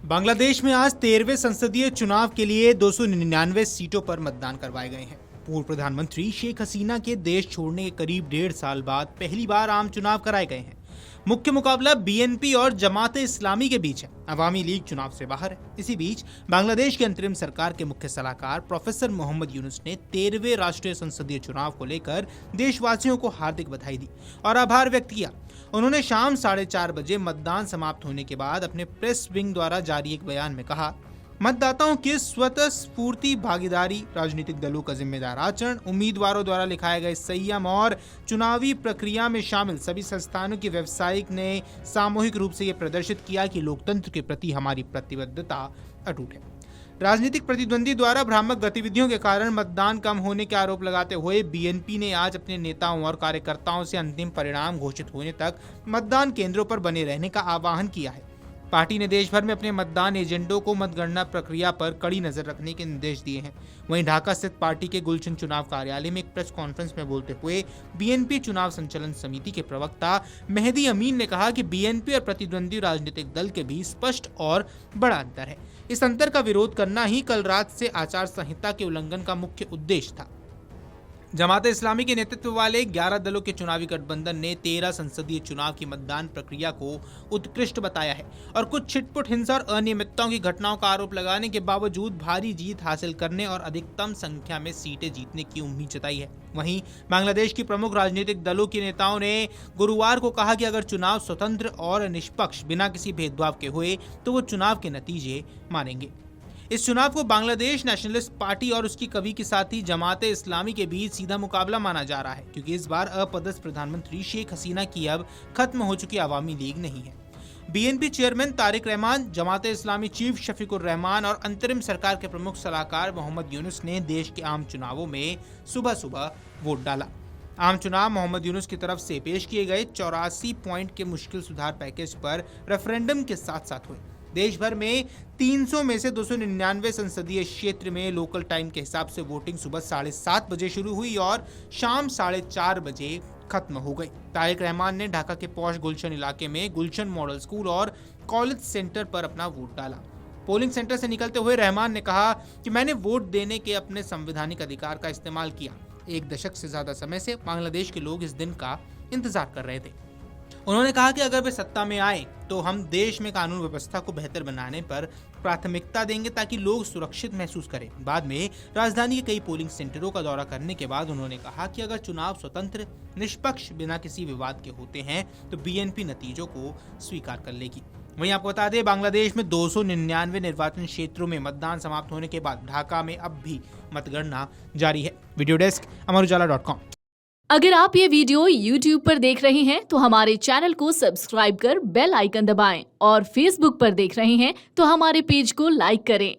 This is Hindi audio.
बांग्लादेश में आज 13वें संसदीय चुनाव के लिए 299 सीटों पर मतदान करवाए गए हैं। पूर्व प्रधानमंत्री शेख हसीना के देश छोड़ने के करीब 1.5 साल बाद पहली बार आम चुनाव कराए गए हैं। मुख्य मुकाबला बीएनपी और जमात इस्लामी के बीच है। अवामी लीग चुनाव से बाहर है। इसी बीच बांग्लादेश की अंतरिम सरकार के मुख्य सलाहकार प्रोफेसर मोहम्मद यूनुस ने 13वें राष्ट्रीय संसदीय चुनाव को लेकर देशवासियों को हार्दिक बधाई दी और आभार व्यक्त किया। उन्होंने शाम 4:30 बजे मतदान समाप्त होने के बाद अपने प्रेस विंग द्वारा जारी एक बयान में कहा, मतदाताओं की स्वतः स्फूर्ति भागीदारी, राजनीतिक दलों का जिम्मेदार आचरण, उम्मीदवारों द्वारा लिखाए गए संयम और चुनावी प्रक्रिया में शामिल सभी संस्थानों की व्यावसायिक ने सामूहिक रूप से ये प्रदर्शित किया कि लोकतंत्र के प्रति हमारी प्रतिबद्धता अटूट है। राजनीतिक प्रतिद्वंदी द्वारा भ्रामक गतिविधियों के कारण मतदान कम होने के आरोप लगाते हुए बीएनपी ने आज अपने नेताओं और कार्यकर्ताओं से अंतिम परिणाम घोषित होने तक मतदान केंद्रों पर बने रहने का आह्वान किया है। पार्टी ने देश भर में अपने मतदान एजेंटों को मतगणना प्रक्रिया पर कड़ी नजर रखने के निर्देश दिए हैं। वहीं ढाका स्थित पार्टी के गुलशन चुनाव कार्यालय में एक प्रेस कॉन्फ्रेंस में बोलते हुए बीएनपी चुनाव संचालन समिति के प्रवक्ता मेहदी अमीन ने कहा कि बीएनपी और प्रतिद्वंदी राजनीतिक दल के बीच स्पष्ट और बड़ा अंतर है। इस अंतर का विरोध करना ही कल रात से आचार संहिता के उल्लंघन का मुख्य उद्देश्य था। जमात इस्लामी के नेतृत्व वाले 11 दलों के चुनावी गठबंधन ने 13 संसदीय चुनाव की मतदान प्रक्रिया को उत्कृष्ट बताया है और कुछ छिटपुट हिंसा और अनियमितताओं की घटनाओं का आरोप लगाने के बावजूद भारी जीत हासिल करने और अधिकतम संख्या में सीटें जीतने की उम्मीद जताई है। वहीं बांग्लादेश की प्रमुख राजनीतिक दलों के नेताओं ने गुरुवार को कहा कि अगर चुनाव स्वतंत्र और निष्पक्ष बिना किसी भेदभाव के हुए तो वो चुनाव के नतीजे मानेंगे। इस चुनाव को बांग्लादेश नेशनलिस्ट पार्टी और उसकी कभी के साथी जमात इस्लामी के बीच सीधा मुकाबला माना जा रहा है, क्योंकि इस बार अपदस्थ प्रधानमंत्री शेख हसीना की अब खत्म हो चुकी अवामी लीग नहीं है। BNP chairman Tariq Rahman, Jamaat Islami chief Shafiqur Rahman और अंतरिम सरकार के प्रमुख सलाहकार मोहम्मद यूनुस ने देश के आम चुनावों में सुबह सुबह वोट डाला। आम चुनाव मोहम्मद यूनुस की तरफ से पेश किए गए 84 पॉइंट के मुश्किल सुधार पैकेज पर रेफरेंडम के साथ साथ हुए। देश भर में 300 में से 299 संसदीय क्षेत्र में लोकल टाइम के हिसाब से वोटिंग सुबह 7:30 बजे शुरू हुई और शाम 4:30 बजे खत्म हो गई। तारिक रहमान ने ढाका के पौष गुलशन इलाके में गुलशन मॉडल स्कूल और कॉलेज सेंटर पर अपना वोट डाला। पोलिंग सेंटर से निकलते हुए रहमान ने कहा कि मैंने वोट देने के अपने संवैधानिक अधिकार का इस्तेमाल किया। 1 दशक से ज्यादा समय से बांग्लादेश के लोग इस दिन का इंतजार कर रहे थे। उन्होंने कहा कि अगर वे सत्ता में आए तो हम देश में कानून व्यवस्था को बेहतर बनाने पर प्राथमिकता देंगे ताकि लोग सुरक्षित महसूस करें। बाद में राजधानी के कई पोलिंग सेंटरों का दौरा करने के बाद उन्होंने कहा कि अगर चुनाव स्वतंत्र, निष्पक्ष, बिना किसी विवाद के होते हैं तो बीएनपी नतीजों को स्वीकार कर लेगी। वहीं आपको बता दें, बांग्लादेश में 299 निर्वाचन क्षेत्रों में मतदान समाप्त होने के बाद ढाका में अब भी मतगणना जारी है। वीडियो डेस्क अमरउजाला.com। अगर आप ये वीडियो YouTube पर देख रहे हैं तो हमारे चैनल को सब्सक्राइब कर बेल आइकन दबाएं और Facebook पर देख रहे हैं तो हमारे पेज को लाइक करें।